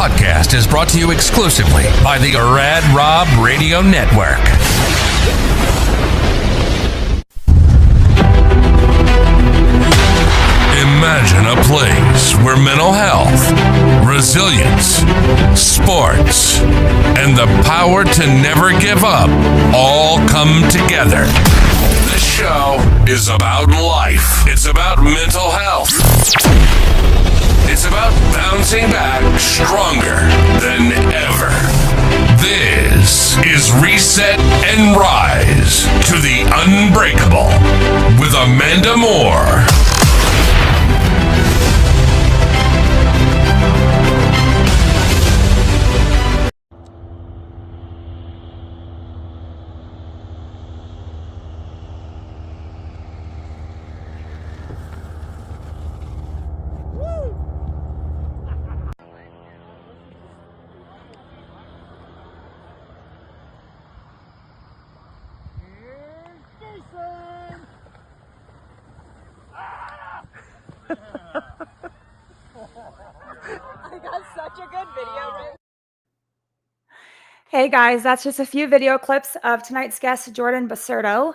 podcast is brought to you exclusively by the Rad Rob Radio Network. Imagine a place where mental health, resilience, sports, and the power to never give up all come together. This show is about life. It's about mental health. It's about bouncing back stronger than ever. This is Reset and Rise to the Unbreakable with Amanda Moore. Hey guys, that's just a few video clips of tonight's guest, Jordon Basurto.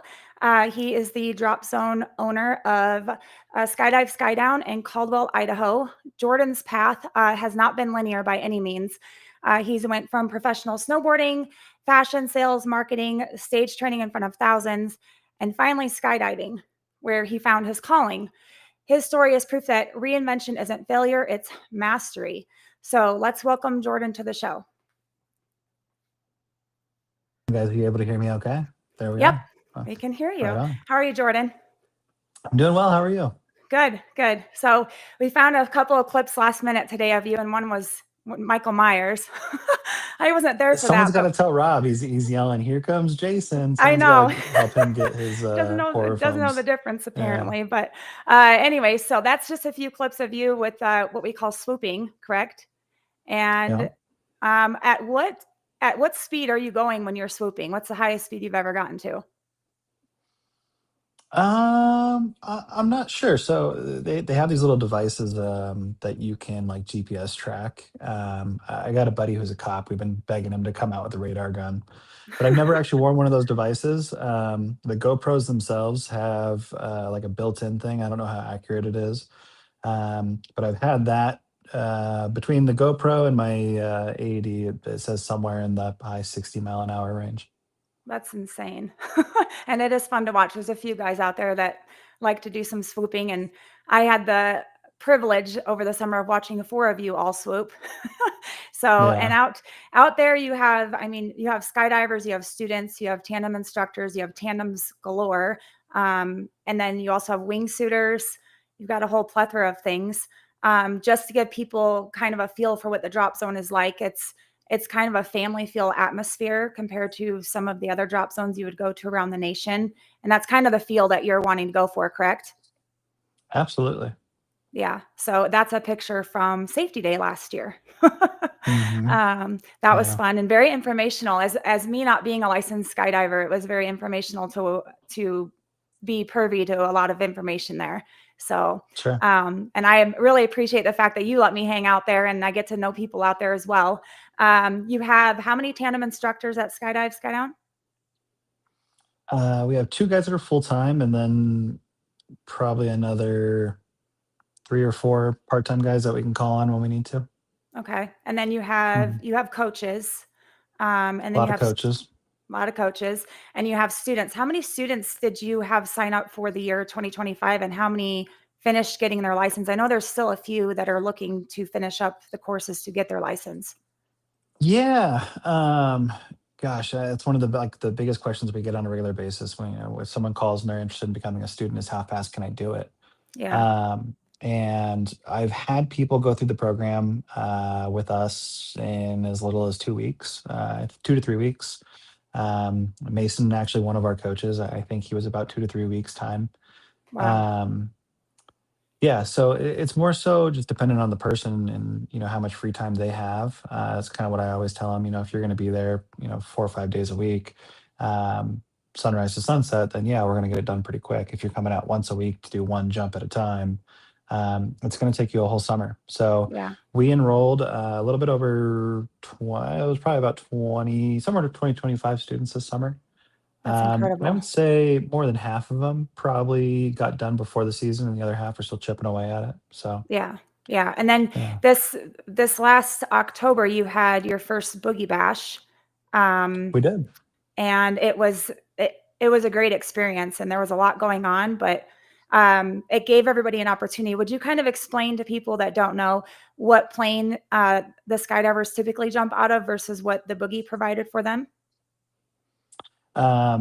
He is the drop zone owner of Skydive, Skydown in Caldwell, Idaho. Jordan's path has not been linear by any means. He's went from professional snowboarding, fashion, sales, marketing, stage training in front of thousands, and finally skydiving, where he found his calling. His story is proof that reinvention isn't failure, it's mastery. So let's welcome Jordon to the show. You guys, are you able to hear me okay? There we Yep, are. we can hear you. Right How are you, Jordon? I'm doing well. How are you? Good, good. So we found a couple of clips last minute today of you, and one was Michael Myers. I wasn't there for Someone's that. got to tell Rob. He's yelling, "Here comes Jason." I know. Help him get his doesn't know horror the difference apparently. Yeah. But anyway, so that's just a few clips of you with what we call swooping, correct? And at what speed are you going when you're swooping? What's the highest speed you've ever gotten to? I'm not sure. So they have these little devices that you can like GPS track. I got a buddy who's a cop. We've been begging him to come out with a radar gun, but I've never actually worn one of those devices. The GoPros themselves have like a built-in thing. I don't know how accurate it is, but I've had that. Between the GoPro and my AED, it says somewhere in the high 60-mile-an-hour range. That's insane. And it is fun to watch. There's a few guys out there that like to do some swooping, and I had the privilege over the summer of watching 4 of you all swoop. So, and out there you have skydivers, you have students, you have tandem instructors, you have tandems galore. And then you also have wingsuiters. You've got a whole plethora of things. Just to give people kind of a feel for what the drop zone is like. It's kind of a family feel atmosphere compared to some of the other drop zones you would go to around the nation. And that's kind of the feel that you're wanting to go for, correct? Absolutely. Yeah. So that's a picture from Safety Day last year. Mm-hmm. That was fun and very informational. As me not being a licensed skydiver, it was very informational to be privy to a lot of information there. So, sure. And I really appreciate the fact that you let me hang out there and I get to know people out there as well. You have how many tandem instructors at Skydive, Skydown? We have 2 guys that are full-time, and then probably another 3 or 4 part-time guys that we can call on when we need to. Okay. And then you have coaches. And then a lot of coaches. A lot of coaches, and you have students. How many students did you have sign up for the year 2025, and how many finished getting their license? I know there's still a few that are looking to finish up the courses to get their license. Yeah. Gosh, it's one of the biggest questions we get on a regular basis when someone calls and they're interested in becoming a student is how fast can I do it? Yeah. And I've had people go through the program with us in as little as 2 weeks, 2 to 3 weeks. Mason, actually one of our coaches, I think he was about 2 to 3 weeks time. Wow. Yeah, so it's more so just dependent on the person and how much free time they have. That's kind of what I always tell them. If you're going to be there 4 or 5 days a week, sunrise to sunset, then yeah, we're going to get it done pretty quick. If you're coming out once a week to do one jump at a time, It's going to take you a whole summer. So Yeah, we enrolled a little bit over 20, it was probably about 20, somewhere to 20, 25 students this summer. that's And I incredible. would say more than half of them probably got done before the season, and the other half are still chipping away at it. So, Yeah. Yeah. And then yeah, this last October you had your first Boogie Bash. Um, we did. and it was a great experience and there was a lot going on, but it gave everybody an opportunity. Would you kind of explain to people that don't know what plane the skydivers typically jump out of versus what the Boogie provided for them?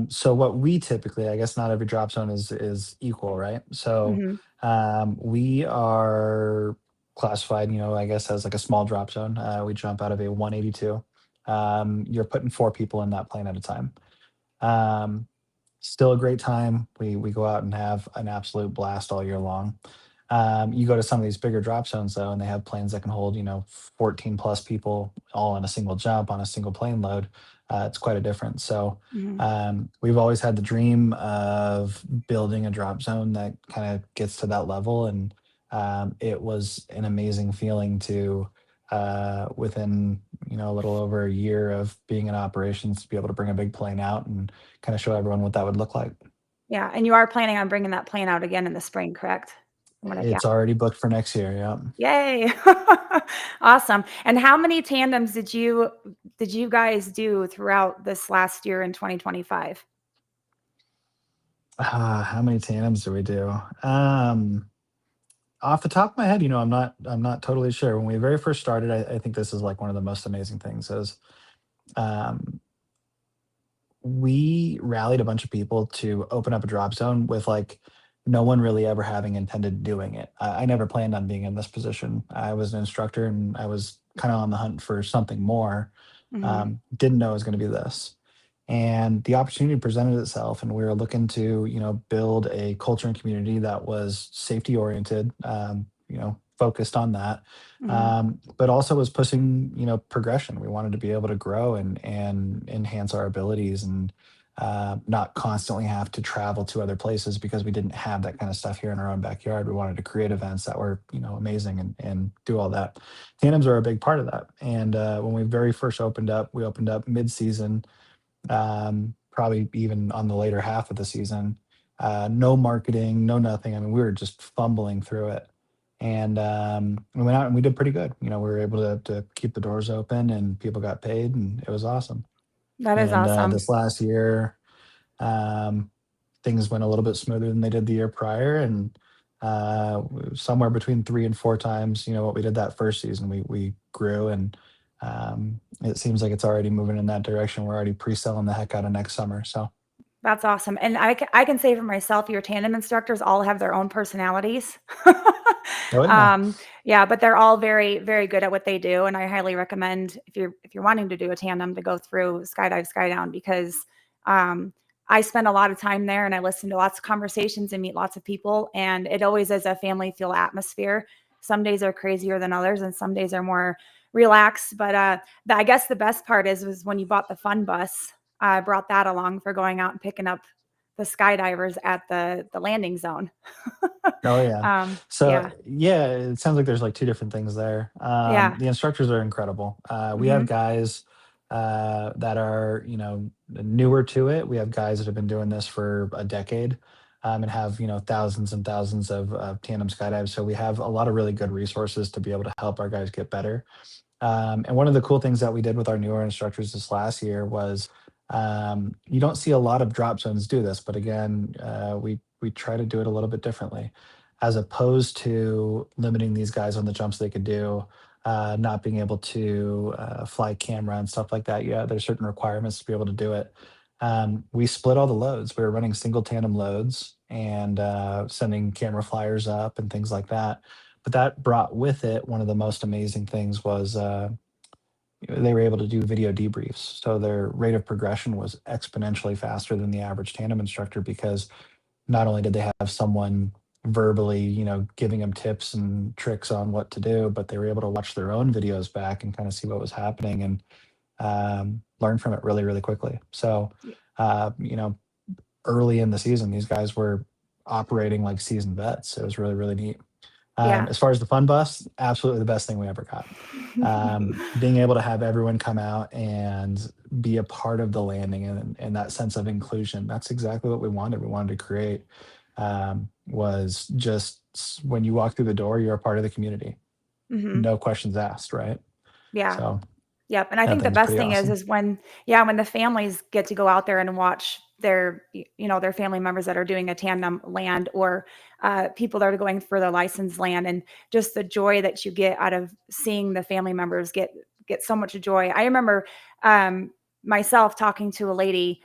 So what we typically, I guess not every drop zone is equal, right? So Hmm. we are classified, I guess as like a small drop zone. We jump out of a 182. You're putting four people in that plane at a time. Um, Still a great time. We go out and have an absolute blast all year long. You go to some of these bigger drop zones though, and they have planes that can hold 14 plus people all in a single jump on a single plane load. It's quite a difference. So Hmm. we've always had the dream of building a drop zone that kind of gets to that level, and it was an amazing feeling to within a little over a year of being in operations to be able to bring a big plane out and kind of show everyone what that would look like. Yeah. And you are planning on bringing that plane out again in the spring, correct? Yeah. It's already booked for next year. Yeah. Yay. Awesome. And how many tandems did you guys do throughout this last year in 2025? How many tandems do we do? Off the top of my head, I'm not totally sure. When we very first started, I think this is like one of the most amazing things is um, we rallied a bunch of people to open up a drop zone with like no one really ever having intended doing it. I never planned on being in this position. I was an instructor and I was kind of on the hunt for something more. Mhm. Didn't know it was going to be this. And the opportunity presented itself, and we were looking to, build a culture and community that was safety oriented, focused on that, Mhm. but also was pushing, progression. We wanted to be able to grow and enhance our abilities and not constantly have to travel to other places because we didn't have that kind of stuff here in our own backyard. We wanted to create events that were, amazing and do all that. Tandems are a big part of that. And when we very first opened up, we opened up mid-season, probably even on the later half of the season. No marketing, no nothing. I mean, we were just fumbling through it. And we went out and we did pretty good. We were able to keep the doors open and people got paid and it was awesome. That is And awesome. this last year, um, things went a little bit smoother than they did the year prior. And somewhere between 3 and 4 times, what we did that first season, we grew and it seems like it's already moving in that direction. We're already pre-selling the heck out of next summer. So, That's awesome, and I can say for myself, your tandem instructors all have their own personalities. oh yeah, Yeah, but they're all very, very good at what they do, and I highly recommend if you're wanting to do a tandem to go through Skydive, Skydown because, um, I spend a lot of time there and I listen to lots of conversations and meet lots of people, and it always is a family feel atmosphere. Some days are crazier than others, and some days are more relaxed, but, I guess the best part is was when you bought the fun bus. I brought that along for going out and picking up the skydivers at the landing zone. oh yeah. So Yeah, yeah, it sounds like there's like two different things there. yeah, The instructors are incredible. We have mhm, guys that are newer to it. We have guys that have been doing this for a decade. And have thousands and thousands of tandem skydives. So we have a lot of really good resources to be able to help our guys get better. And one of the cool things that we did with our newer instructors this last year was you don't see a lot of drop zones do this, but again, we try to do it a little bit differently, as opposed to limiting these guys on the jumps they could do, not being able to fly camera and stuff like that. Yeah, there's certain requirements to be able to do it. We split all the loads. We were running single tandem loads and sending camera flyers up and things like that, but that brought with it one of the most amazing things was they were able to do video debriefs. So their rate of progression was exponentially faster than the average tandem instructor because not only did they have someone verbally, giving them tips and tricks on what to do, but they were able to watch their own videos back and kind of see what was happening and learn from it really, really quickly. So, y uh, you know, early in the season, these guys were operating like seasoned vets. It was really, really neat. Yeah. As far as the fun bus, absolutely the best thing we ever got. Being able to have everyone come out and be a part of the landing, and that sense of inclusion, that's exactly what we wanted. We wanted to create, was just when you walk through the door, you're a part of the community. Hmm. No questions asked, right? Yeah. So Yep, and I I think the think it's best pretty thing awesome. is when yeah, when the families get to go out there and watch their their family members that are doing a tandem land, or people that are going for the licensed land, and just the joy that you get out of seeing the family members get so much joy. I remember um, myself talking to a lady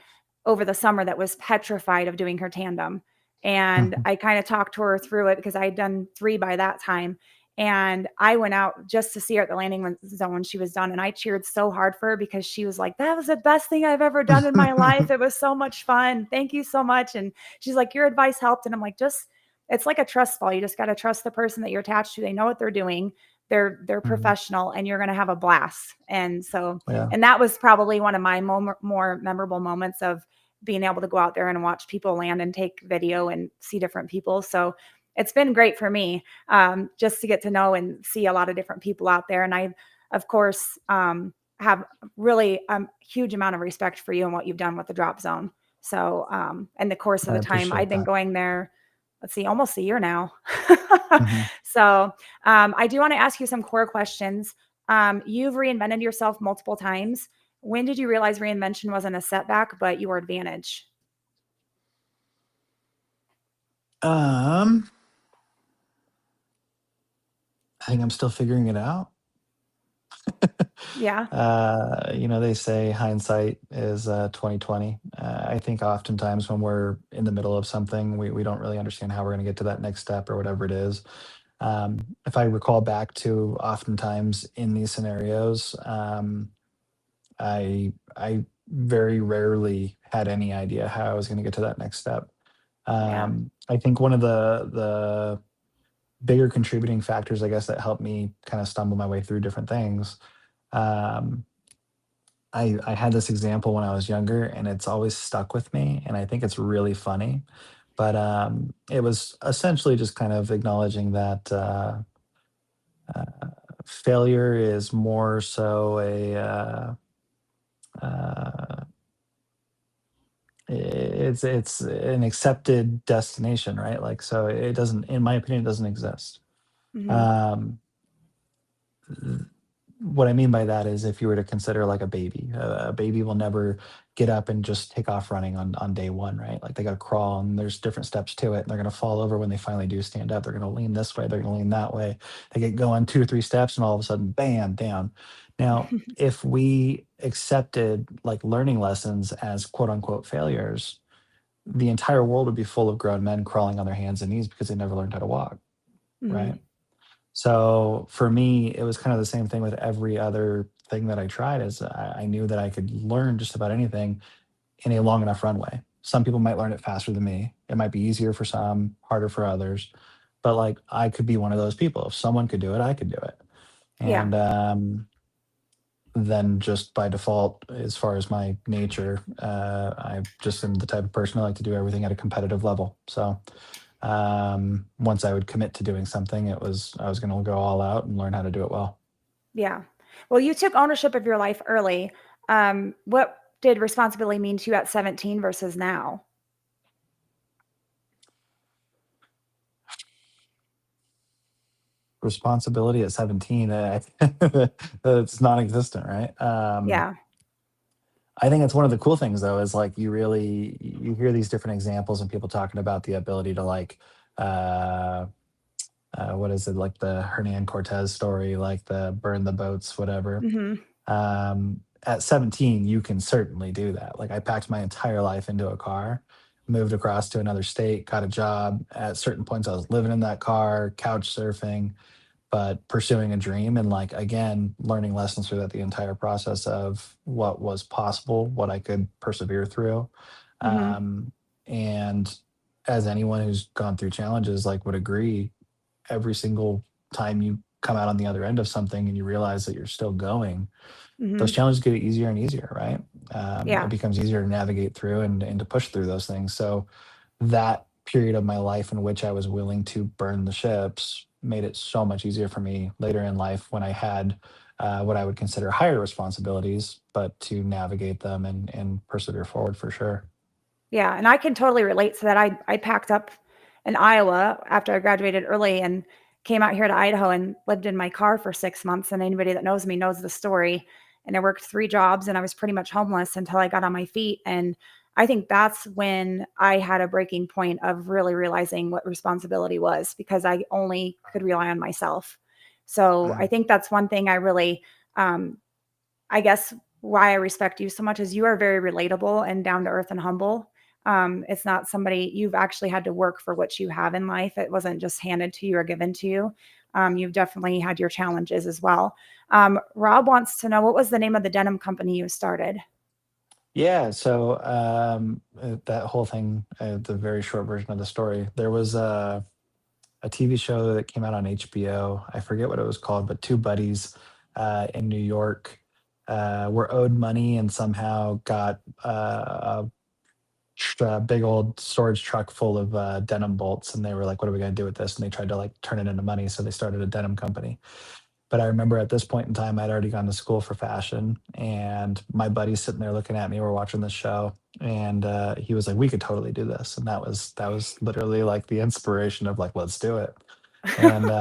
over the summer that was petrified of doing her tandem, and I kind of talked to her through it because I had done 3 by that time, and I went out just to see her at the landing zone when she was done. And I cheered so hard for her because she was like, that was the best thing I've ever done in my life. It was so much fun. Thank you so much. And she's like, your advice helped. And I'm like, just, it's like a trust fall. You just got to trust the person that you're attached to. They know what they're doing. They're Mhm. professional, and you're going to have a blast. And so, Yeah, and that was probably one of my more memorable moments of being able to go out there and watch people land and take video and see different people. So it's been great for me, just to get to know and see a lot of different people out there. And I, of course, have really a huge amount of respect for you and what you've done with the drop zone. So, in the course of I the time, I've appreciate been that. going there, let's see, almost a year now. Mhm. So, I do want to ask you some core questions. You've reinvented yourself multiple times. When did you realize reinvention wasn't a setback, but your advantage? Um, I think I'm still figuring it out. Yeah. They say hindsight is 2020. I think oftentimes when we're in the middle of something, we don't really understand how we're going to get to that next step or whatever it is. If I recall back to oftentimes in these scenarios, I very rarely had any idea how I was going to get to that next step. Yeah. I think one of the bigger contributing factors, I guess, that helped me kind of stumble my way through different things. Um, I had this example when I was younger, and it's always stuck with me, and I think it's really funny. But it was essentially just kind of acknowledging that uh, failure is more so uh, it's an accepted destination, right? Like, so it doesn't, in my opinion, it doesn't exist. Hmm. Um, what I mean by that is if you were to consider like a baby will never get up and just take off running on day one, right? Like they got to crawl and there's different steps to it. And they're going to fall over when they finally do stand up. They're going to lean this way. They're going to lean that way. They get going 2 or 3 steps and all of a sudden, bam, down. Now, if we accepted like learning lessons as quote unquote failures, the entire world would be full of grown men crawling on their hands and knees because they never learned how to walk, Hmm. right? So for me, it was kind of the same thing with every other thing that I tried is I knew that I could learn just about anything in a long enough runway. Some people might learn it faster than me. It might be easier for some, harder for others. But like I could be one of those people. If someone could do it, I could do it. Yeah. And then just by default, as far as my nature, I just am the type of person I like to do everything at a competitive level. So once I would commit to doing something, I was going to go all out and learn how to do it well. Yeah. Well, you took ownership of your life early. What did responsibility mean to you at 17 versus now? Responsibility at 17, it's non-existent, right? Yeah. I think it's one of the cool things though is like you hear these different examples and people talking about the ability to like uh, what is it, like the Hernan Cortez story, like the burn the boats, whatever. Hmm. At 17, you can certainly do that. Like I packed my entire life into a car, moved across to another state, got a job. At certain points, I was living in that car, couch surfing, but pursuing a dream and like again learning lessons throughout the entire process of what was possible, what I could persevere through. Hmm. um, and as anyone who's gone through challenges like would agree, every single time you come out on the other end of something and you realize that you're still going, those Hmm. challenges get easier and easier, right? It Yeah. becomes easier to navigate through and to push through those things. So that period of my life in which I was willing to burn the ships made it so much easier for me later in life when I had what I would consider higher responsibilities, but to navigate them and persevere forward for sure. Yeah, and I can totally relate to that. I packed up in Iowa after I graduated early and came out here to Idaho and lived in my car for 6 months. And anybody that knows me knows the story. And I worked 3 jobs and I was pretty much homeless until I got on my feet. And I think that's when I had a breaking point of really realizing what responsibility was, because I only could rely on myself. So I Right. think that's one thing I really, um, I guess why I respect you so much is you are very relatable and down to earth and humble. It's not somebody you've actually had to work for what you have in life. It wasn't just handed to you or given to you. You've definitely had your challenges as well. Rob wants to know, what was the name of the denim company you started? Yeah, so that whole thing, the very short version of the story, there was a TV show that came out on HBO. I forget what it was called, but two buddies in New York were owed money and somehow got a big old storage truck full of denim bolts. And they were like, "What are we going to do with this?" And they tried to like turn it into money. So they started a denim company. But I remember at this point in time, I'd already gone to school for fashion, and my buddy's sitting there looking at me. We're watching this show, and he was like, "We could totally do this." And that was literally like the inspiration of like, "Let's do it." And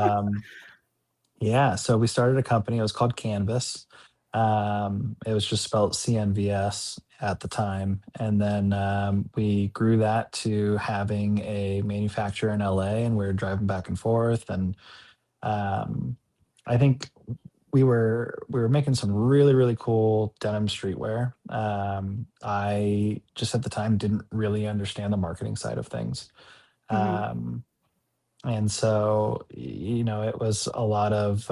yeah, so we started a company. It was called Canvas. It was just spelled CNVS at the time, and then we grew that to having a manufacturer in LA, and we were driving back and forth. And um, I think we were making some really really cool denim streetwear. I just at the time didn't really understand the marketing side of things. Mhm. Um, and so, it was a lot of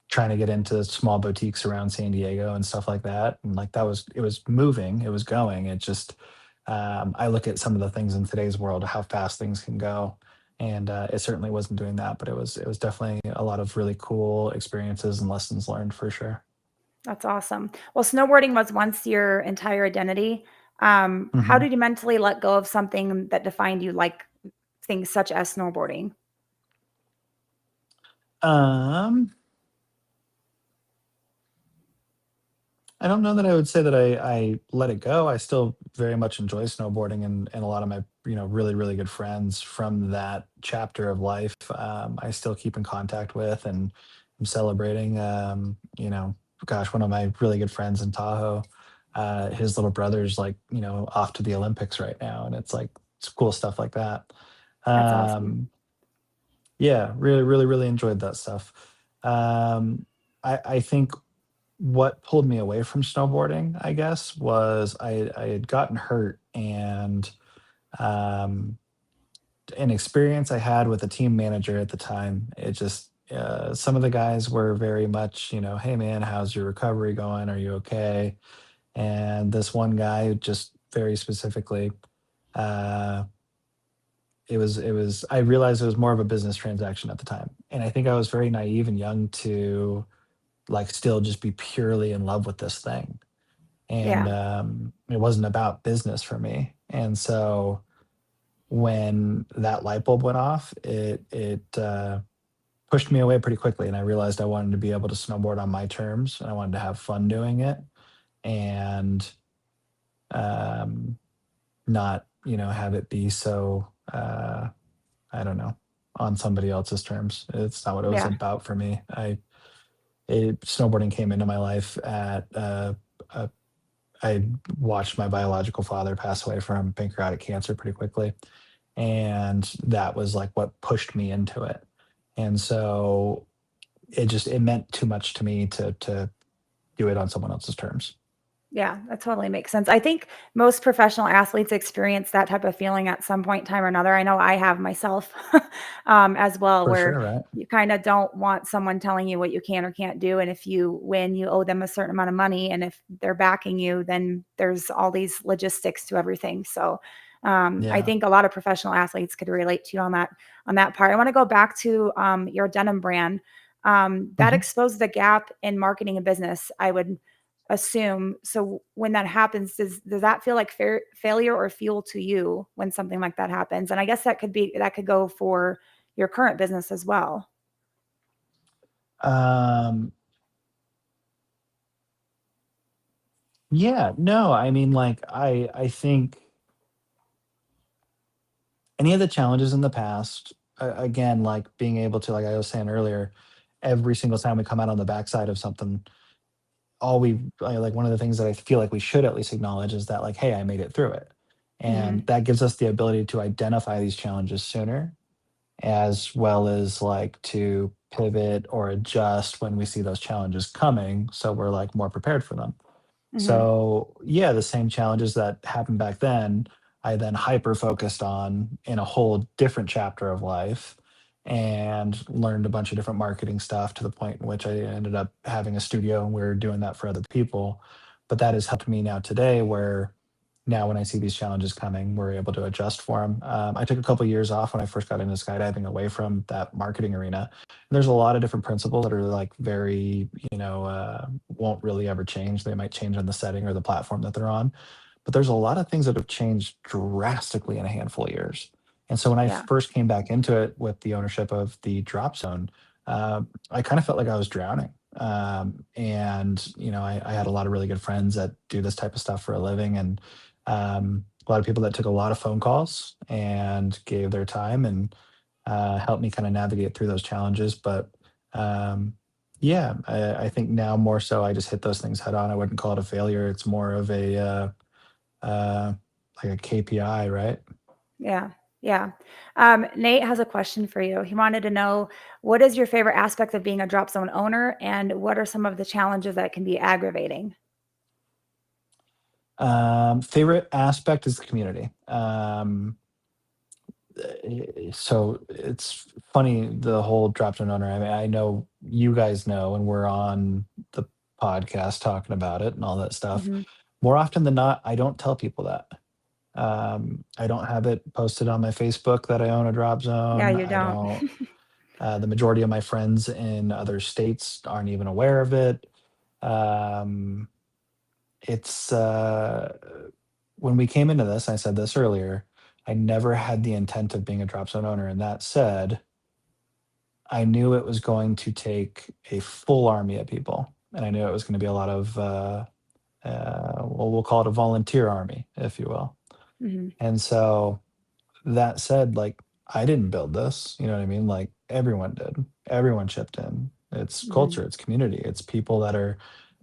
trying to get into small boutiques around San Diego and stuff like that. And like it was moving, it was going. It just, I look at some of the things in today's world, how fast things can go. And it certainly wasn't doing that, but it was definitely a lot of really cool experiences and lessons learned for sure. That's awesome. Well, snowboarding was once your entire identity. How Mhm. did you mentally let go of something that defined you, like things such as snowboarding? Um, I don't know that I would say that I let it go. I still very much enjoy snowboarding, and a lot of my, really, really good friends from that chapter of life, I still keep in contact with, and I'm celebrating. Gosh, one of my really good friends in Tahoe, his little brother's like, off to the Olympics right now, and it's cool stuff like that. That's awesome. Um, yeah, really, really, really enjoyed that stuff. Um, I think what pulled me away from snowboarding, I guess, was I had gotten hurt, and um, an experience I had with a team manager at the time. It just some of the guys were very much, "Hey man, how's your recovery going? Are you okay?" And this one guy just very specifically, uh, it was I realized it was more of a business transaction at the time, and I think I was very naive and young to like still just be purely in love with this thing. And Yeah. it wasn't about business for me. And so when that light bulb went off, it pushed me away pretty quickly, and I realized I wanted to be able to snowboard on my terms, and I wanted to have fun doing it, and um, not have it be so I don't know, on somebody else's terms. It's not what it was Yeah. about for me. Snowboarding came into my life at a I watched my biological father pass away from pancreatic cancer pretty quickly, and that was like what pushed me into it. And so it meant too much to me to do it on someone else's terms. Yeah, that totally makes sense. I think most professional athletes experience that type of feeling at some point in time or another. I know I have myself as well, For where sure, right? you kind of don't want someone telling you what you can or can't do. And if you win, you owe them a certain amount of money. And if they're backing you, then there's all these logistics to everything. So I Yeah. think a lot of professional athletes could relate to you on that part. I want to go back to your denim brand. That Mhm. exposed the gap in marketing a business, I would assume. So when that happens, does that feel like failure or fuel to you when something like that happens? And I guess that could go for your current business as well? Um, yeah, no, I mean, like, I think any of the challenges in the past, again, like being able to, like I was saying earlier, every single time we come out on the backside of something, like one of the things that I feel like we should at least acknowledge is that, like, hey, I made it through it. And Hmm. that gives us the ability to identify these challenges sooner, as well as like to pivot or adjust when we see those challenges coming. So we're like more prepared for them. Hmm. So yeah, the same challenges that happened back then, I then hyper focused on in a whole different chapter of life and learned a bunch of different marketing stuff to the point in which I ended up having a studio and we are doing that for other people. But that has helped me now today where now when I see these challenges coming, we're able to adjust for them. I took a couple years off when I first got into skydiving away from that marketing arena. There's a lot of different principles that are like very, won't really ever change. They might change on the setting or the platform that they're on, but there's a lot of things that have changed drastically in a handful of years. And so when I Yeah. first came back into it with the ownership of the drop zone, I kind of felt like I was drowning. And I had a lot of really good friends that do this type of stuff for a living, and a lot of people that took a lot of phone calls and gave their time and helped me kind of navigate through those challenges. But um, yeah, I think now more so I just hit those things head on. I wouldn't call it a failure. It's more of a uh, like a KPI, right? Yeah. Yeah. Nate has a question for you. He wanted to know, what is your favorite aspect of being a drop zone owner, and what are some of the challenges that can be aggravating? Favorite aspect is the community. So it's funny, the whole drop zone owner. I mean, I know you guys know, and we're on the podcast talking about it and all that stuff. Hmm. More often than not, I don't tell people that. I don't have it posted on my Facebook that I own a drop Yeah, zone. you I don't. don't. The majority of my friends in other states aren't even aware of it. Um, it's when we came into this, I said this earlier, I never had the intent of being a drop zone owner. And that said, I knew it was going to take a full army of people. And I knew it was going to be a lot of, well, we'll call it a volunteer army, if you will. Hmm. And so that said, like, I didn't build this, you know what I mean? Like, everyone did. Everyone chipped in. It's Hmm. culture, it's community, it's people that are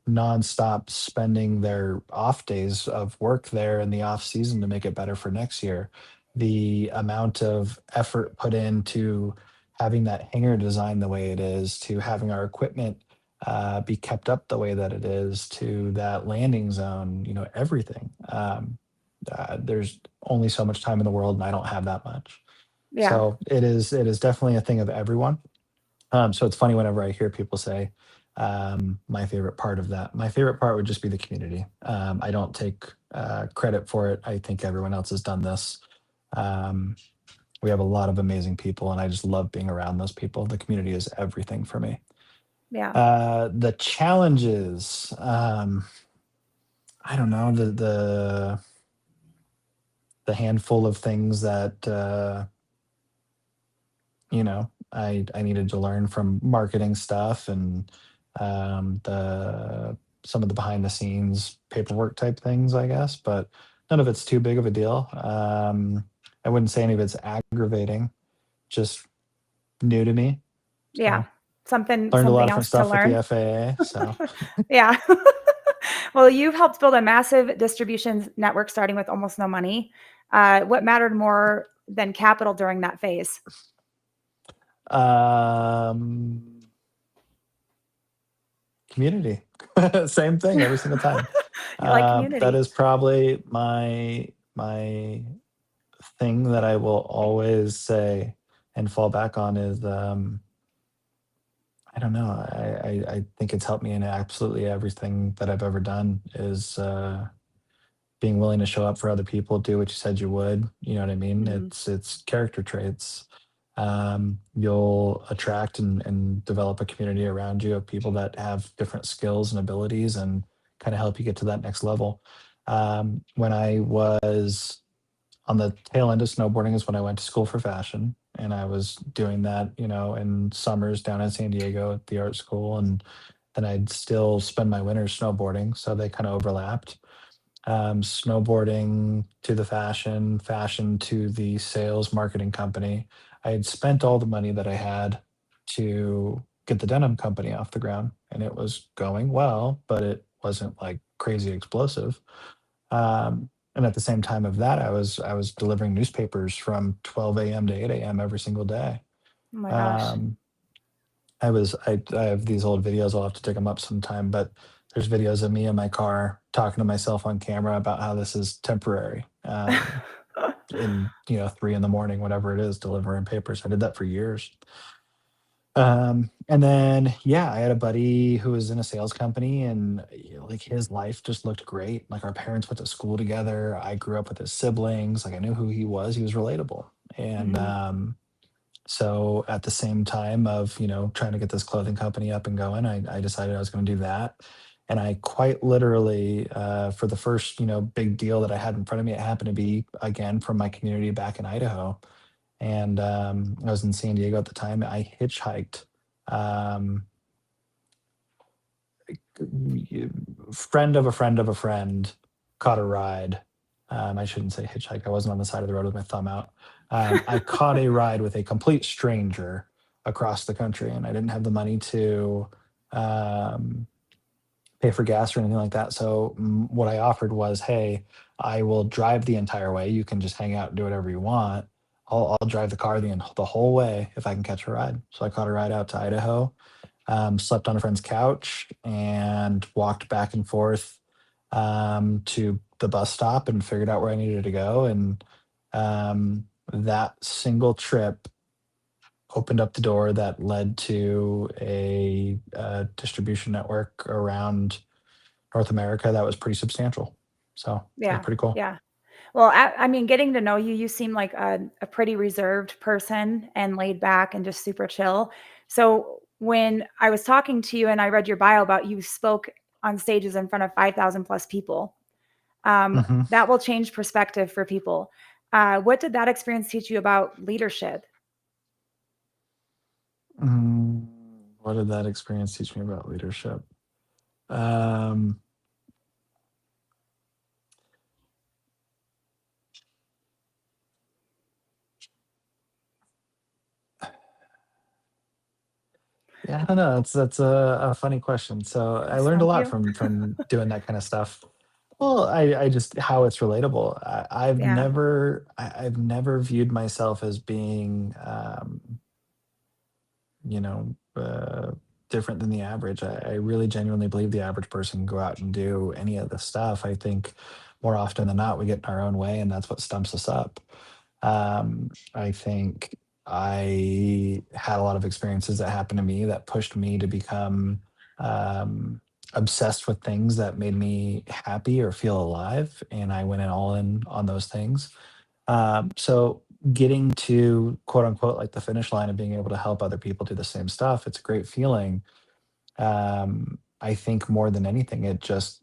nonstop spending their off days of work there in the off season to make it better for next year. The amount of effort put into having that hangar designed the way it is, to having our equipment be kept up the way that it is, to that landing zone, everything. There's only so much time in the world, and I don't have that much. Yeah. So it is definitely a thing of everyone. So it's funny whenever I hear people say, my favorite part of that. My favorite part would just be the community. I don't take credit for it. I think everyone else has done this. Um, we have a lot of amazing people, and I just love being around those people. The community is everything for me. Yeah. The challenges, I don't know, the handful of things that I needed to learn from marketing stuff and the some of the behind the scenes paperwork type things, I guess, but none of it's too big of a deal. I wouldn't say any of it's aggravating, just new to me. Yeah. So learned a lot Something of different else to stuff with the learn. FAA. So Yeah. Well, you've helped build a massive distribution network starting with almost no money. What mattered more than capital during that phase? um, community, same thing every single time. You like That community. is probably my thing that I will always say and fall back on is, I don't know. I think it's helped me in absolutely everything that I've ever done is being willing to show up for other people, do what you said you would. You know what I mean? Hmm. It's character traits. You'll attract and develop a community around you of people that have different skills and abilities and kind of help you get to that next level. When I was on the tail end of snowboarding is when I went to school for fashion, and I was doing that, in summers down in San Diego at the art school, and then I'd still spend my winters snowboarding, so they kind of overlapped. Snowboarding to the fashion to the sales marketing company. I had spent all the money that I had to get the denim company off the ground, and it was going well, but it wasn't like crazy explosive. And at the same time of that, I was delivering newspapers from 12 a.m. to 8 a.m. every single day. Oh my gosh. Um, I have these old videos. I'll have to dig them up sometime, but there's videos of me in my car talking to myself on camera about how this is temporary. In 3 in the morning, whatever it is, delivering papers. I did that for years. And then yeah, I had a buddy who was in a sales company, and like his life just looked great. Like our parents went to school together. I grew up with his siblings. Like I knew who he was. He was relatable. And Mhm. so at the same time of, trying to get this clothing company up and going, I decided I was going to do that. And I quite literally, for the first, big deal that I had in front of me, it happened to be again from my community back in Idaho. And I was in San Diego at the time. I hitchhiked. Um, Friend of a friend of a friend caught a ride. I shouldn't say hitchhike. I wasn't on the side of the road with my thumb out. I caught a ride with a complete stranger across the country, and I didn't have the money to um, pay for gas or anything like that. So what I offered was, hey, I will drive the entire way. You can just hang out and do whatever you want. I'll drive the car the whole way if I can catch a ride. So I caught a ride out to Idaho, slept on a friend's couch, and walked back and forth to the bus stop and figured out where I needed to go. And that single trip opened up the door that led to a distribution network around North America that was pretty substantial. So it was Yeah. pretty cool. Yeah. Well, I mean, getting to know you, you seem like a pretty reserved person and laid back and just super chill. So when I was talking to you and I read your bio about you spoke on stages in front of 5,000 plus people, Mhm. that will change perspective for people. What did that experience teach you about leadership? Mm, what did that experience teach me about leadership? Um, yeah, I don't know. That's a funny question. So I I learned a stumped lot you? from doing that kind of stuff. Well, I just how it's relatable. Yeah. I've never viewed myself as being you know, different than the average. I really genuinely believe the average person can go out and do any of this stuff. I think more often than not, we get in our own way, and that's what stumps us up. I think I had a lot of experiences that happened to me that pushed me to become um, obsessed with things that made me happy or feel alive, and I went in all in on those things. So getting to quote unquote like the finish line and being able to help other people do the same stuff, it's a great feeling. I think more than anything, it just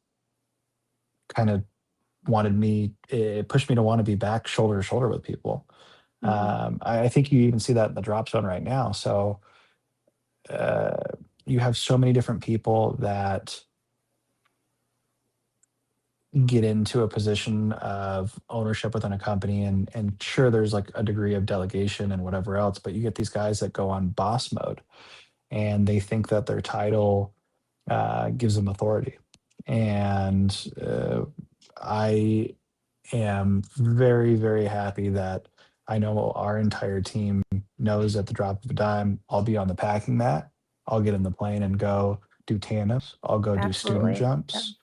kind of it pushed me to want to be back shoulder to shoulder with people. Hmm. I think you even see that in the drop zone right now. So uh, you have so many different people that get into a position of ownership within a company, and sure there's like a degree of delegation and whatever else, but you get these guys that go on boss mode and they think that their title gives them authority. And I am very, very happy that I know our entire team knows at the drop of a dime, I'll be on the packing mat, I'll get in the plane and go do tandems, I'll go do student Absolutely. Yeah. jumps.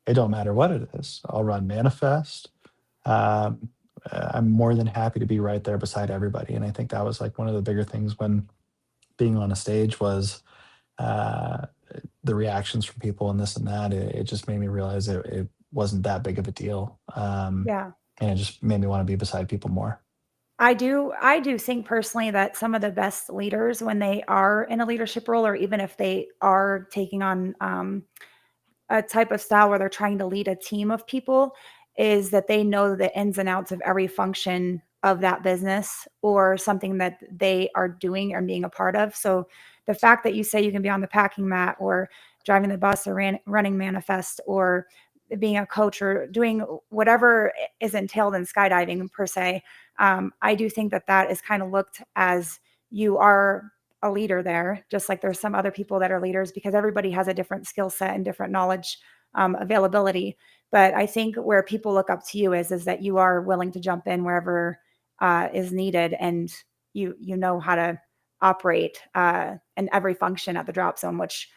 It don't matter what it is. I'll run manifest. Um, I'm more than happy to be right there beside everybody. And I think that was like one of the bigger things when being on a stage was uh, the reactions from people and this and that. It just made me realize it wasn't that big of a deal. Yeah. And it just made me want to be beside people more. I do think personally that some of the best leaders, when they are in a leadership role, or even if they are taking on a type of style where they're trying to lead a team of people, is that they know the ins and outs of every function of that business or something that they are doing or being a part of. So the fact that you say you can be on the packing mat or driving the bus or running manifest or being a coach or doing whatever is entailed in skydiving per se, I do think that that is kind of looked as you are a leader there, just like there's some other people that are leaders because everybody has a different skill set and different knowledge availability. But I think where people look up to you is that you are willing to jump in wherever is needed, and you know how to operate in every function at the drop zone, which,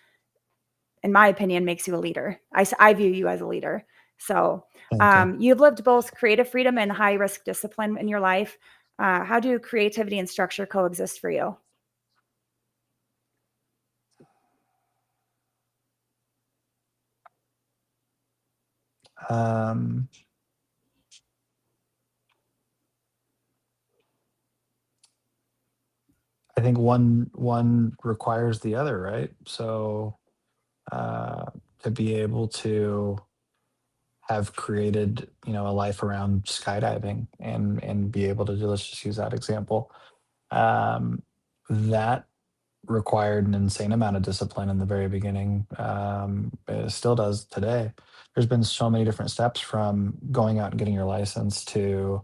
in my opinion, makes you a leader. I view you as a leader. So Thank you. you've lived both creative freedom and high risk discipline in your life. How do creativity and structure coexist for you? Um, I think one requires the other, right? So uh, to be able to have created, a life around skydiving and be able to do, let's just use that example. That required an insane amount of discipline in the very beginning. It still does today. There's been so many different steps from going out and getting your license to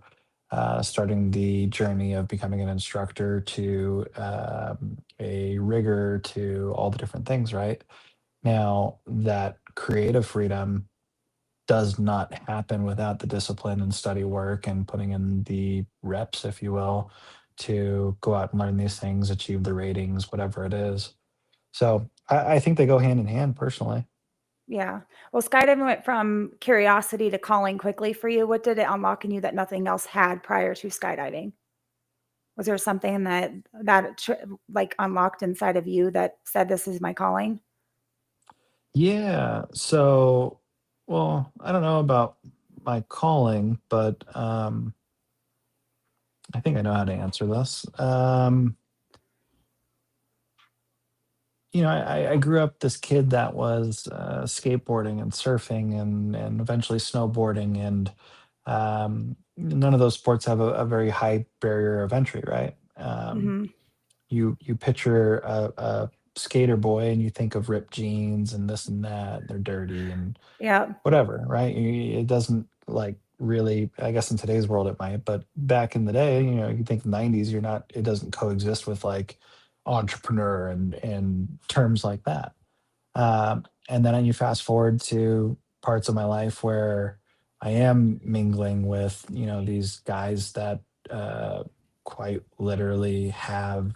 starting the journey of becoming an instructor to a rigger to all the different things, right? Now, that creative freedom does not happen without the discipline and study work and putting in the reps, if you will, to go out and learn these things, achieve the ratings, whatever it is. So I think they go hand in hand personally. Yeah. Well, skydiving went from curiosity to calling quickly for you. What did it unlock in you that nothing else had prior to skydiving? Was there something like unlocked inside of you that said, "This is my calling"? Yeah. So, well, I don't know about my calling, but I think I know how to answer this. I grew up this kid that was skateboarding and surfing and eventually snowboarding, and none of those sports have a very high barrier of entry, right? Hmm. You picture a skater boy and you think of ripped jeans and this and that. They're dirty and Yeah. whatever, right? It doesn't like really. I guess in today's world it might, but back in the day, you think '90s. You're not. It doesn't coexist with like entrepreneur and terms like that. And then you fast forward to parts of my life where I am mingling with these guys that uh, quite literally have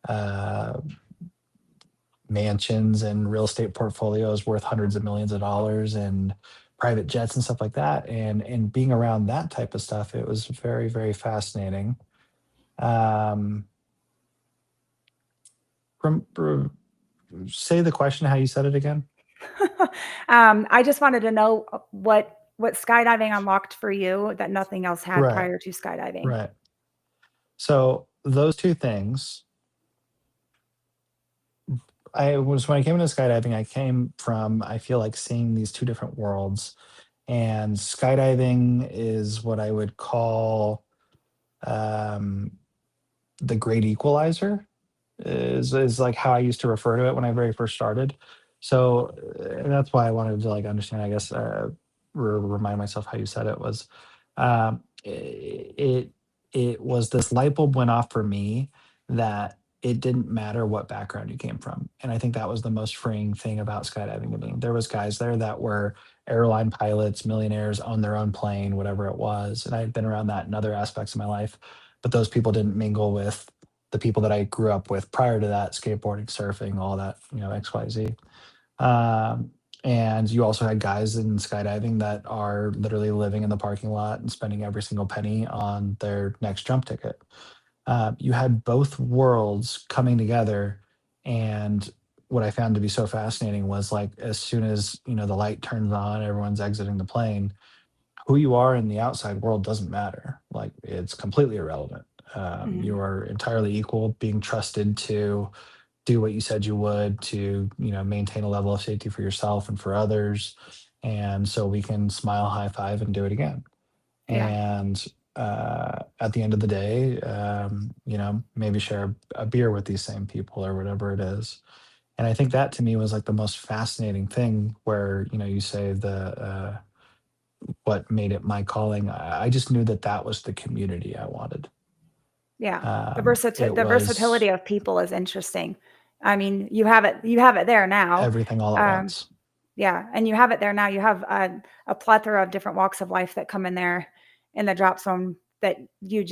uh, mansions and real estate portfolios worth hundreds of millions of dollars and private jets and stuff like that. And being around that type of stuff, it was very, very fascinating. Um, say the question how you said it again. I just wanted to know what skydiving unlocked for you that nothing else had Right, prior to skydiving. right. So those two things, I was when I came into skydiving, I came from, I feel like, seeing these two different worlds. And skydiving is what I would call um, the great equalizer, is like how I used to refer to it when I very first started. So and that's why I wanted to like understand, I guess, remind myself how you said it was. It was this light bulb went off for me that it didn't matter what background you came from, and I think that was the most freeing thing about skydiving to me. There was guys there that were airline pilots, millionaires, owned their own plane, whatever it was, and I had been around that in other aspects of my life, but those people didn't mingle with the people that I grew up with prior to that, skateboarding, surfing, all that, XYZ. Um, and you also had guys in skydiving that are literally living in the parking lot and spending every single penny on their next jump ticket. You had both worlds coming together. And what I found to be so fascinating was like, as soon as, the light turns on, everyone's exiting the plane, who you are in the outside world doesn't matter. Like it's completely irrelevant. Mhm. You are entirely equal, being trusted to do what you said you would to, maintain a level of safety for yourself and for others. And so we can smile, high five, and do it again. Yeah. And at the end of the day, maybe share a beer with these same people or whatever it is. And I think that to me was like the most fascinating thing where, you say what made it my calling. I just knew that that was the community I wanted. Yeah. It The versatility was of people is interesting. I mean, you have it there now. everything all at Um, once. yeah, and you have it there now. You have a plethora of different walks of life that come in there in the drop zone that you Mhm.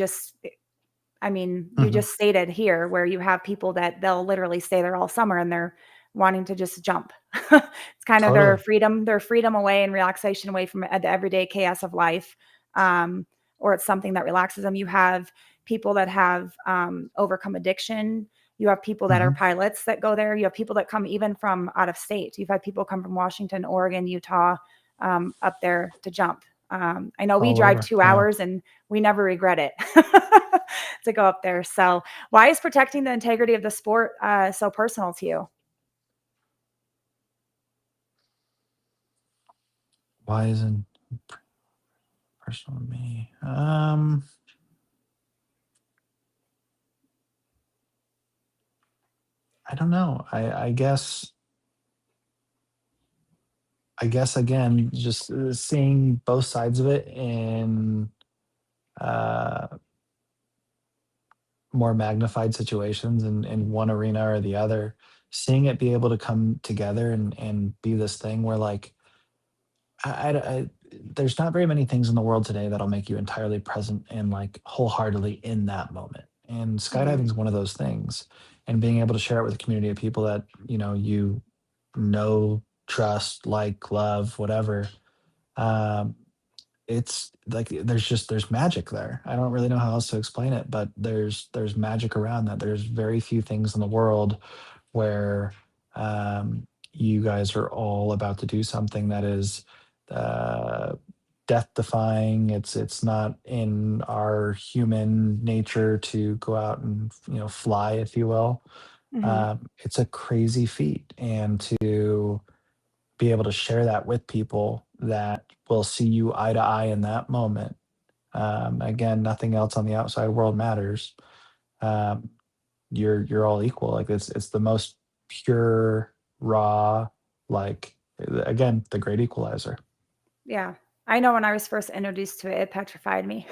just stated here, where you have people that they'll literally stay there all summer and they're wanting to just jump. It's kind of Totally. their freedom away and relaxation away from the everyday chaos of life. Um, or it's something that relaxes them. You have people that have overcome addiction. You have people that are Mhm. pilots that go there. You have people that come even from out of state. You've had people come from Washington, Oregon, Utah, up there to jump. I know we All drive over. 2 Yeah. hours and we never regret it to go up there. So, why is protecting the integrity of the sport so personal to you? Why isn't personal to me? I don't know. I guess again, just seeing both sides of it in uh, more magnified situations in one arena or the other, seeing it be able to come together and be this thing where like there's not very many things in the world today that'll make you entirely present and like wholeheartedly in that moment. And skydiving Mhm. is one of those things. And being able to share it with a community of people that you know, trust, like, love, whatever. Um, it's like there's magic there. I don't really know how else to explain it, but there's magic around that. There's very few things in the world where you guys are all about to do something that is uh, death defying. It's not in our human nature to go out and fly, if you will. Mhm. It's a crazy feat, and to be able to share that with people that will see you eye to eye in that moment. Again, nothing else on the outside world matters. Um, you're all equal. Like it's the most pure, raw, like again, the great equalizer. Yeah. I know when I was first introduced to it, it petrified me.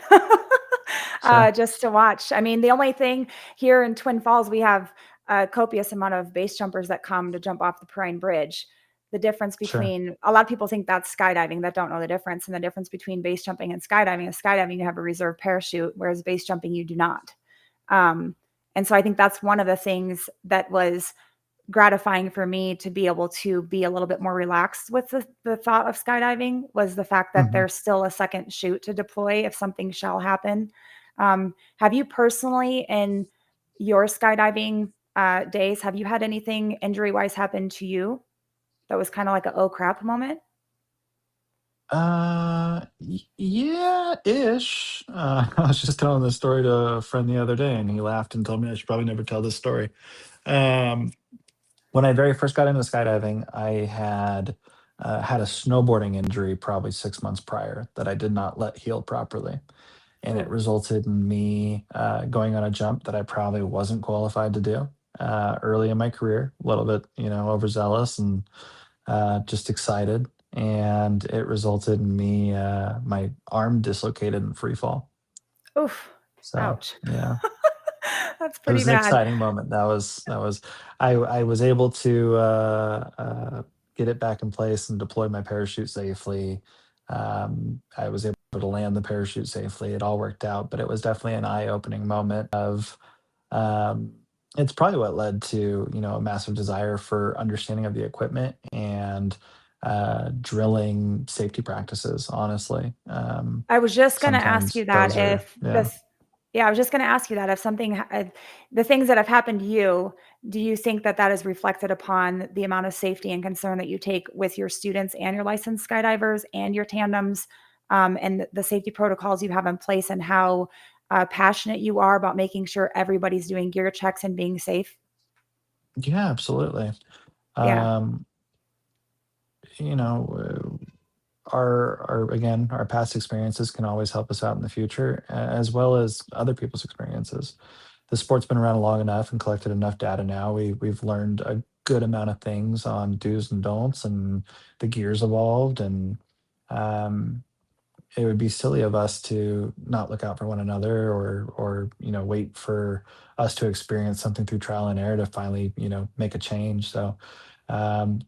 Sure, Just to watch. I mean, the only thing here in Twin Falls, we have a copious amount of base jumpers that come to jump off the Perrine Bridge. The difference sure. between a lot of people think that's skydiving that don't know the difference. And the difference between base jumping and skydiving is skydiving, you have a reserve parachute, whereas base jumping, you do not. Um, and so I think that's one of the things that was gratifying for me to be able to be a little bit more relaxed with the thought of skydiving was the fact that Mhm. there's still a second chute to deploy if something shall happen. Have you personally, in your skydiving days, have you had anything injury wise happen to you that was kind of like a oh crap moment? Yeah, ish. I was just telling this story to a friend the other day, and he laughed and told me I should probably never tell this story. Um, when I very first got into skydiving, I had a snowboarding injury probably 6 months prior that I did not let heal properly, and it Ooh, resulted in me going on a jump that I probably wasn't qualified to do early in my career. A little bit, overzealous and just excited, and it resulted in me my arm dislocated in free fall. oof, So ouch. yeah. That's It pretty was an bad. exciting moment. That was I was able to get it back in place and deploy my parachute safely. I was able to land the parachute safely. It all worked out, but it was definitely an eye-opening moment of um, it's probably what led to a massive desire for understanding of the equipment and drilling safety practices. Honestly, I was just gonna ask sometimes you that those are if yeah. this yeah, I was just gonna ask you that if something the things that have happened to you, do you think that that is reflected upon the amount of safety and concern that you take with your students and your licensed skydivers and your tandems, and the safety protocols you have in place and how passionate you are about making sure everybody's doing gear checks and being safe? Yeah, absolutely. Yeah. Um, you know, our past experiences can always help us out in the future, as well as other people's experiences. The sport's been around long enough and collected enough data now. We've learned a good amount of things on do's and don'ts, and the gears evolved, and um, it would be silly of us to not look out for one another, or wait for us to experience something through trial and error to finally make a change. So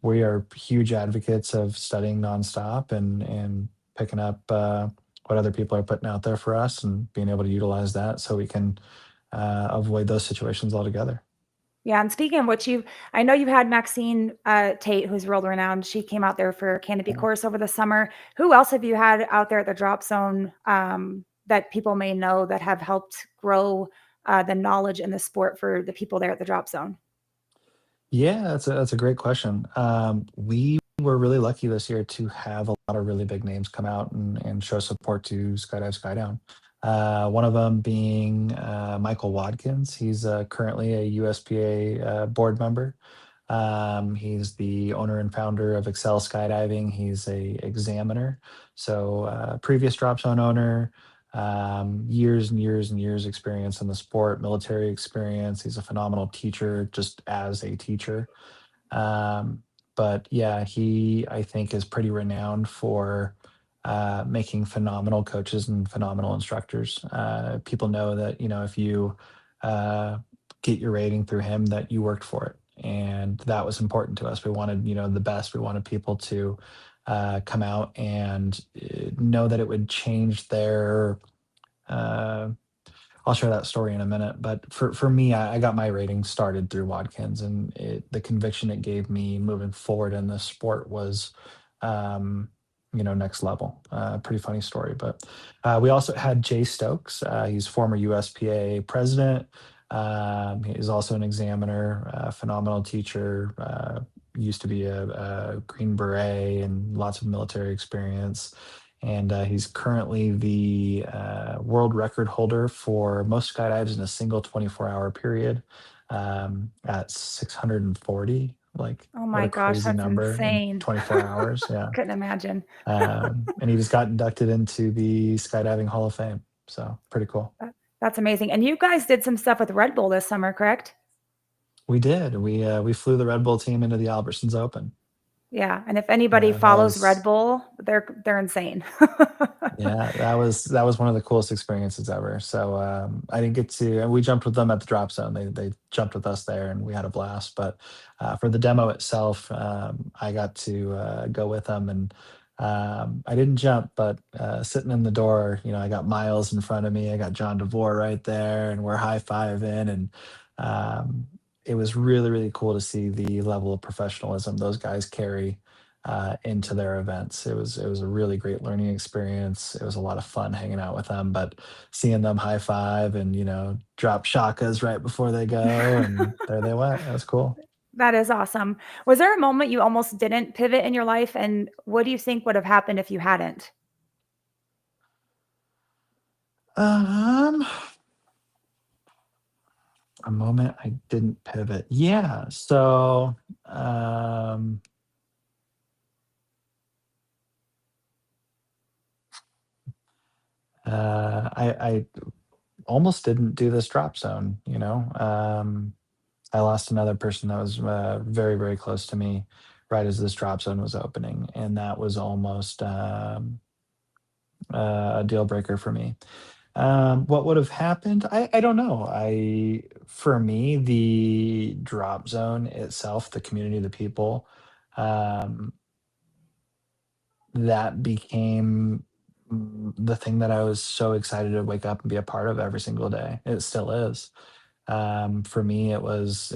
we are huge advocates of studying nonstop, and picking up what other people are putting out there for us, and being able to utilize that so we can avoid those situations altogether. Yeah, and speaking of which, I know you've had Maxine Tate, who's world renowned. She came out there for a canopy Yeah. course over the summer. Who else have you had out there at the drop zone that people may know that have helped grow the knowledge in the sport for the people there at the drop zone? Yeah, that's a great question. We were really lucky this year to have a lot of really big names come out and show support to Skydive Skydown. One of them being Michael Watkins. He's currently a USPA board member. He's the owner and founder of Excel Skydiving. He's a examiner, so previous drop zone owner, years and years and years experience in the sport, military experience. He's a phenomenal teacher, just as a teacher. Um, but yeah, he, I think, is pretty renowned for making phenomenal coaches and phenomenal instructors. People know that if you uh, get your rating through him, that you worked for it, and that was important to us. We wanted the best. We wanted people to come out and know that it would change their. Uh, I'll share that story in a minute. But for me, I got my rating started through Watkins, and the conviction it gave me moving forward in this sport was, um, next level. Pretty funny story. But we also had Jay Stokes. He's former USPA president. He's also an examiner, phenomenal teacher. Used to be a Green Beret and lots of military experience, and he's currently the world record holder for most skydives in a single 24-hour period, at 640. Like, Oh what my a gosh, crazy that's number in insane. 24 hours. Yeah. Couldn't imagine. And he just got inducted into the Skydiving Hall of Fame. So pretty cool. That's amazing. And you guys did some stuff with Red Bull this summer, correct? We did. We flew the Red Bull team into the Albertsons Open. Yeah. And if anybody Yeah, that follows Red was Bull, they're insane. Yeah, that was one of the coolest experiences ever. So I didn't get to, and we jumped with them at the drop zone. They jumped with us there, and we had a blast. But for the demo itself, I got to go with them, and I didn't jump, but sitting in the door, I got Miles in front of me. I got John DeVore right there, and we're high fiving, and um, it was really really cool to see the level of professionalism those guys carry into their events. It was a really great learning experience. It was a lot of fun hanging out with them, but seeing them high five and drop shakas right before they go, and there they went. That was cool. That is awesome. Was there a moment you almost didn't pivot in your life? And what do you think would have happened if you hadn't? Um, a moment I didn't pivot. Yeah. So I almost didn't do this drop zone. I lost another person that was very, very close to me right as this drop zone was opening, and that was almost a deal breaker for me. What would have happened? I don't know. For me, the drop zone itself, the community, the people, um, that became the thing that I was so excited to wake up and be a part of every single day. It still is. For me, it was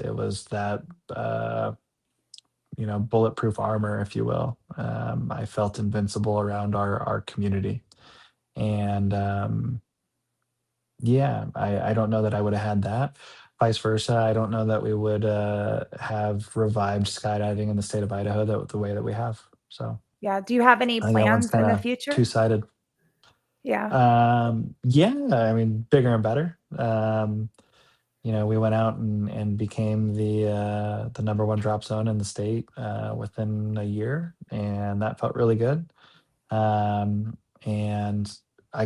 that bulletproof armor, if you will. I felt invincible around our community, and yeah, I don't know that I would have had that. Vice versa, I don't know that we would have revived skydiving in the state of Idaho the way that we have. So Yeah. Do you have any I think that one's plans kind in the of future? two sided. Yeah. Yeah, I mean, bigger and better. We went out and became the number one drop zone in the state within a year, and that felt really good. And I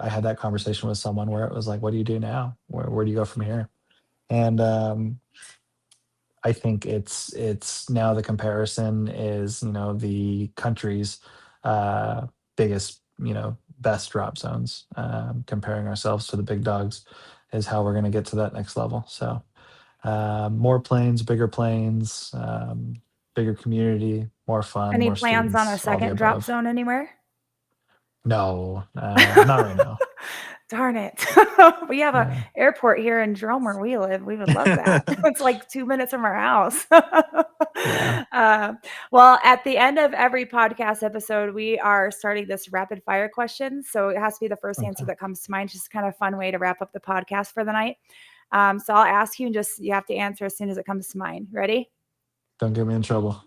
had that conversation with someone where it was like, what do you do now? Where do you go from here? And I think it's now the comparison is, the country's uh, biggest, best drop zones. Comparing ourselves to the big dogs is how we're going to get to that next level. So more planes, bigger community, more fun, Any more plans on a students, all the second drop above. zone anywhere? No, not right now. Darn it. We have a Yeah. airport here in Jerome where we live. We would love that. It's like 2 minutes from our house. Yeah. Well, at the end of every podcast episode, we are starting this rapid fire question. So it has to be the first answer Okay. that comes to mind. Just kind of a fun way to wrap up the podcast for the night. So I'll ask you and just you have to answer as soon as it comes to mind. Ready? Don't get me in trouble.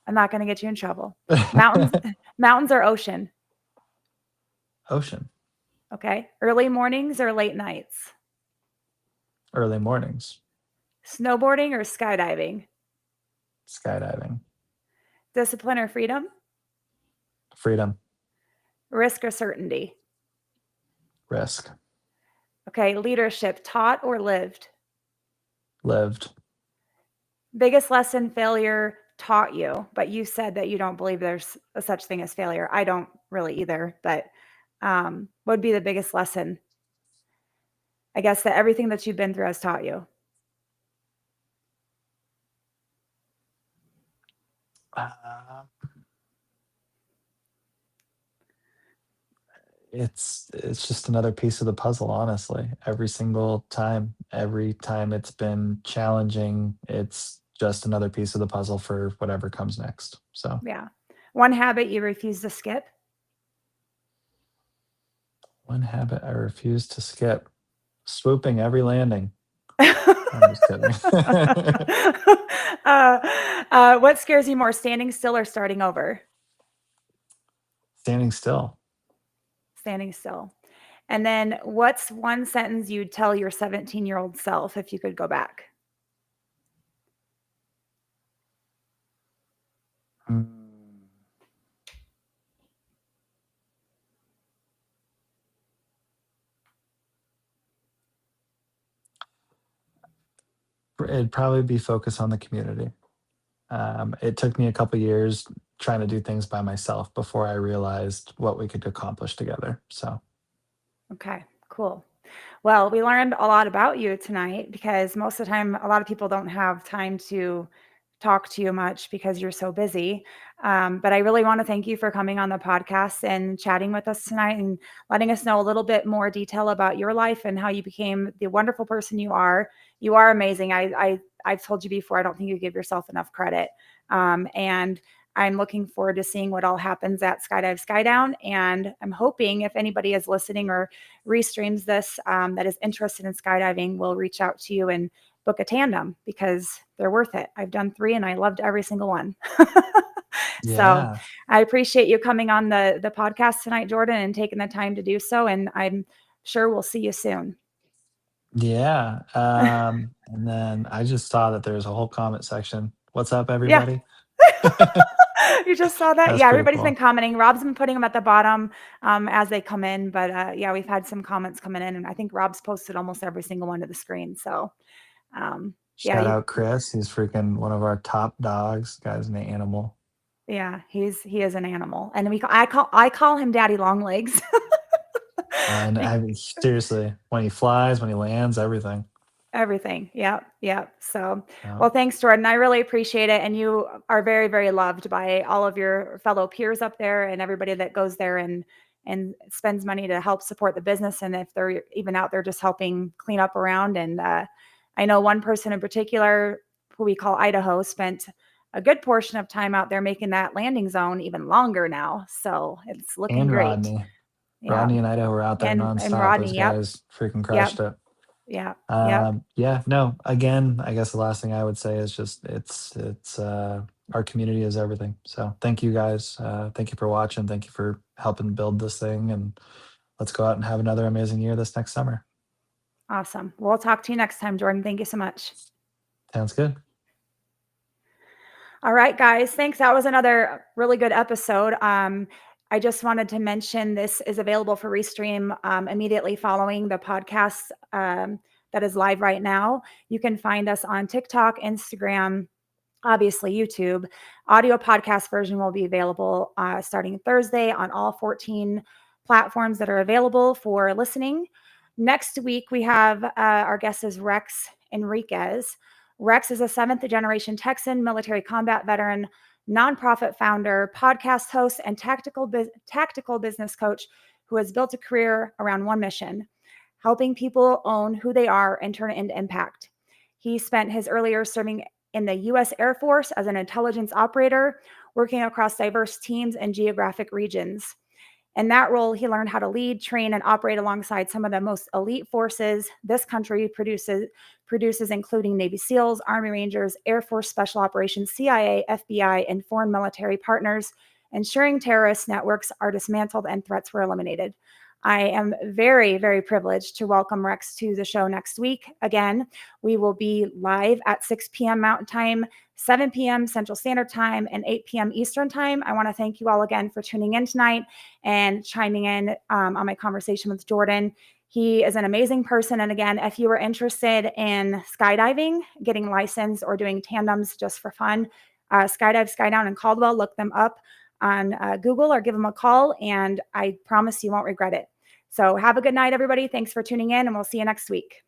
I'm not going to get you in trouble. Mountains or ocean? Ocean. Okay. Early mornings or late nights? Early mornings. Snowboarding or skydiving? Skydiving. Discipline or freedom? Freedom. Risk or certainty? Risk. Okay. Leadership, taught or lived? Lived. Biggest lesson failure taught you, but you said that you don't believe there's a such thing as failure. I don't really either, but what would be the biggest lesson? I guess that everything that you've been through has taught you. Uh, it's just another piece of the puzzle, honestly. Every time it's been challenging, it's just another piece of the puzzle for whatever comes next. So Yeah. One habit you refuse to skip? one habit I refuse to skip: swooping every landing. I'm just kidding. What scares you more, standing still or starting over? Standing still. Standing still. And then what's one sentence you'd tell your 17-year-old self if you could go back? Mm. It'd probably be focus on the community. It took me a couple years trying to do things by myself before I realized what we could accomplish together. So Okay, cool. Well, we learned a lot about you tonight because most of the time, a lot of people don't have time to talk to you much because you're so busy. But I really want to thank you for coming on the podcast and chatting with us tonight and letting us know a little bit more detail about your life and how you became the wonderful person you are. You are amazing. I've told you before, I don't think you give yourself enough credit. And I'm looking forward to seeing what all happens at Skydive Skydown. And I'm hoping if anybody is listening or restreams this that is interested in skydiving will reach out to you and book a tandem because they're worth it. I've done 3 and I loved every single one. So yeah, I appreciate you coming on the podcast tonight, Jordon, and taking the time to do so. And I'm sure we'll see you soon. yeah. And then I just saw that there's a whole comment section. What's up, Yeah. everybody? You just saw that? That's Yeah, pretty everybody's been cool. commenting. Rob's been putting them at the bottom as they come in. But yeah, we've had some comments coming in, and I think Rob's posted almost every single one to the screen. So yeah, Shout out Chris. He's freaking one of our top dogs. Guy's an animal. yeah, he is an animal, and I call him Daddy Longlegs. And I mean, seriously, when he flies, when he lands, everything. Everything. Yep. Yep. So, Yeah. well, thanks, Jordan. I really appreciate it. And you are very, very loved by all of your fellow peers up there and everybody that goes there and spends money to help support the business. And if they're even out there just helping clean up around. And I know one person in particular who we call Idaho spent a good portion of time out there making that landing zone even longer now. So it's looking And great. Rodney. Yeah. Rodney and Idaho were out there And nonstop. Those Rodney. Yep. guys freaking Yep. crushed it. Yep. Yep. Yeah, no, again, I guess the last thing I would say is just it's our community is everything. So thank you guys. Thank you for watching. Thank you for helping build this thing, and let's go out and have another amazing year this next summer. Awesome. We'll talk to you next time, Jordan. Thank you so much. Sounds good. All right, guys. Thanks. That was another really good episode. I just wanted to mention this is available for restream immediately following the podcast that is live right now. You can find us on TikTok, Instagram, obviously YouTube. Audio podcast version will be available starting Thursday on all 14 platforms that are available for listening. Next week, we have our guest is Rex Enriquez. Rex is a 7th generation Texan military combat veteran, nonprofit founder, podcast host, and tactical business coach who has built a career around one mission: helping people own who they are and turn it into impact. He spent his early years serving in the U.S. Air Force as an intelligence operator, working across diverse teams and geographic regions. In that role, he learned how to lead, train, and operate alongside some of the most elite forces this country produces, including Navy SEALs, Army Rangers, Air Force Special Operations, CIA, FBI, and foreign military partners, ensuring terrorist networks are dismantled and threats were eliminated. I am very, very privileged to welcome Rex to the show next week. Again, we will be live at 6 p.m. Mountain Time, 7 p.m. Central Standard Time, and 8 p.m. Eastern Time. I want to thank you all again for tuning in tonight and chiming in on my conversation with Jordon. He is an amazing person. And again, if you are interested in skydiving, getting licensed, or doing tandems just for fun, Skydive, Skydown, and Caldwell, look them up on Google or give them a call, and I promise you won't regret it. So have a good night, everybody. Thanks for tuning in, and we'll see you next week.